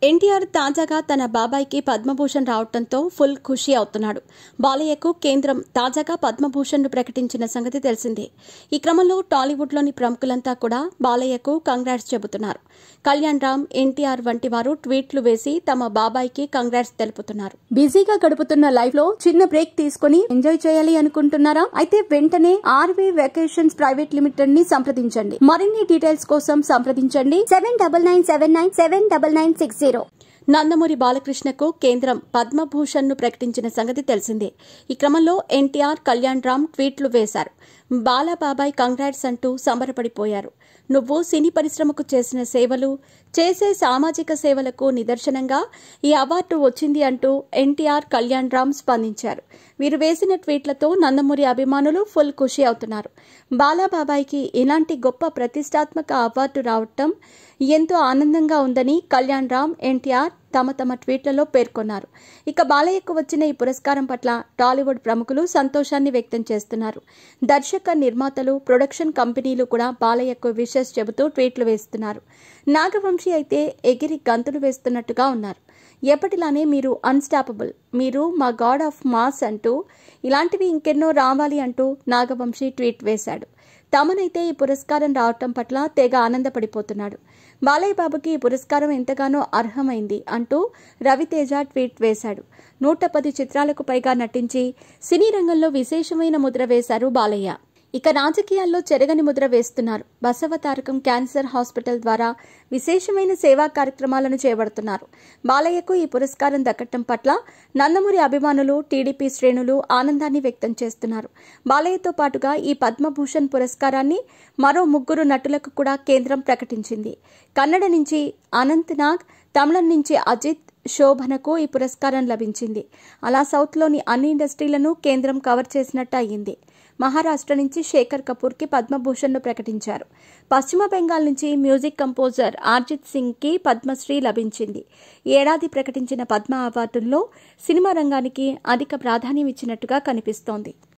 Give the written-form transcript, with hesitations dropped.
ఎన్టీఆర్ తాజాగా తన బాబాయ్కి పద్మభూషణ్ రావడంతో ఫుల్ ఖుషి అవుతున్నాడు. బాలయ్యకు కేంద్రం తాజాగా పద్మభూషణ్ ప్రకటించిన సంగతి తెలిసిందే. ఈ క్రమంలో టాలీవుడ్లోని ప్రముఖులంతా కూడా బాలయ్యకు కంగ్రాట్స్ చెబుతున్నారు. కళ్యాణ్ రామ్, ఎన్టీఆర్ వంటి వారు ట్వీట్లు వేసి తమ బాబాయ్కి కంగ్రాట్స్ తెలుపుతున్నారు. బిజీగా గడుపుతున్న లైఫ్ లో చిన్న బ్రేక్ తీసుకుని ఎంజాయ్ చేయాలి అనుకుంటున్నారా? అయితే వెంటనే ఆర్వే వెకేషన్స్ ప్రైవేట్ లిమిటెడ్ ని సంప్రదించండి. మరిన్ని డీటెయిల్స్ కోసం సంప్రదించండి 7997979960. నందమూరి బాలకృష్ణకు కేంద్రం పద్మభూషణ్ ను ప్రకటించిన సంగతి తెలిసిందే. ఈ క్రమంలో ఎన్టీఆర్, కళ్యాణ్ రామ్ ట్వీట్లు వేశారు. బాబాయ్ కంగ్రాట్స్ అంటూ సంబరపడిపోయారు. నువ్వు సినీ పరిశ్రమకు చేసిన సేవలు, చేసే సామాజిక సేవలకు నిదర్శనంగా ఈ అవార్డు వచ్చింది అంటూ ఎన్టీఆర్, కళ్యాణ్ రామ్ స్పందించారు. వీరు వేసిన ట్వీట్లతో నందమూరి అభిమానులు ఫుల్ ఖుషి అవుతున్నారు. బాబాయ్కి ఇలాంటి గొప్ప ప్రతిష్టాత్మక అవార్డు రావటం ఎంతో ఆనందంగా ఉందని కళ్యాణ్ రామ్, ఎన్టీఆర్ తమ ట్వీట్లలో పేర్కొన్నారు. ఇక బాలయ్యకు వచ్చిన ఈ పురస్కారం పట్ల టాలీవుడ్ ప్రముఖులు సంతోషాన్ని వ్యక్తం చేస్తున్నారు. దర్శక, నిర్మాతలు, ప్రొడక్షన్ కంపెనీలు కూడా బాలయ్యకు విషెస్ చెబుతూ ట్వీట్లు వేస్తున్నారు. నాగవంశీ అయితే ఎగిరి గంతులు వేస్తున్నట్టుగా ఉన్నారు. ఎప్పటిలానే మీరు అన్స్టాపబుల్, మీరు మా గాడ్ ఆఫ్ మాస్ అంటూ ఇలాంటివి ఇంకెన్నో రావాలి అంటూ నాగవంశీ ట్వీట్ వేశాడు. తమనైతే ఈ పురస్కారం రావటం పట్ల తెగ ఆనందపడిపోతున్నాడు. బాలయ్య బాబుకి ఈ పురస్కారం ఎంతగానో అర్హమైంది అంటూ రవితేజ ట్వీట్ వేశాడు. 110 చిత్రాలకు పైగా నటించి సినీ రంగంలో విశేషమైన ముద్ర వేశారు బాలయ్య. ఇక రాజకీయాల్లో చెరగని ముద్ర వేస్తున్నారు. బసవతారకం క్యాన్సర్ హాస్పిటల్ ద్వారా విశేషమైన సేవా కార్యక్రమాలను చేపడుతున్నారు. బాలయ్యకు ఈ పురస్కారం దక్కటం పట్ల నందమూరి అభిమానులు, టీడీపీ శ్రేణులు ఆనందాన్ని వ్యక్తం చేస్తున్నారు. బాలయ్యతో పాటుగా ఈ పద్మభూషణ్ పురస్కారాన్ని మరో 3 నటులకు కూడా కేంద్రం ప్రకటించింది. కన్నడ నుంచి అనంత్ నాగ్, తమిళం నుంచి అజిత్, శోభనకు ఈ పురస్కారం లభించింది. అలా సౌత్లోని అన్ని ఇండస్ట్రీలను కేంద్రం కవర్ చేసినట్టు అయ్యింది. మహారాష్ట్ర నుంచి శేఖర్ కపూర్కి పద్మభూషణ్ ను ప్రకటించారు. పశ్చిమ బెంగాల్ నుంచి మ్యూజిక్ కంపోజర్ అర్జిత్ సింగ్కి పద్మశ్రీ లభించింది. ఏడాది ప్రకటించిన పద్మ అవార్డుల్లో సినిమా రంగానికి అధిక ప్రాధాన్యం ఇచ్చినట్టుగా కనిపిస్తోంది.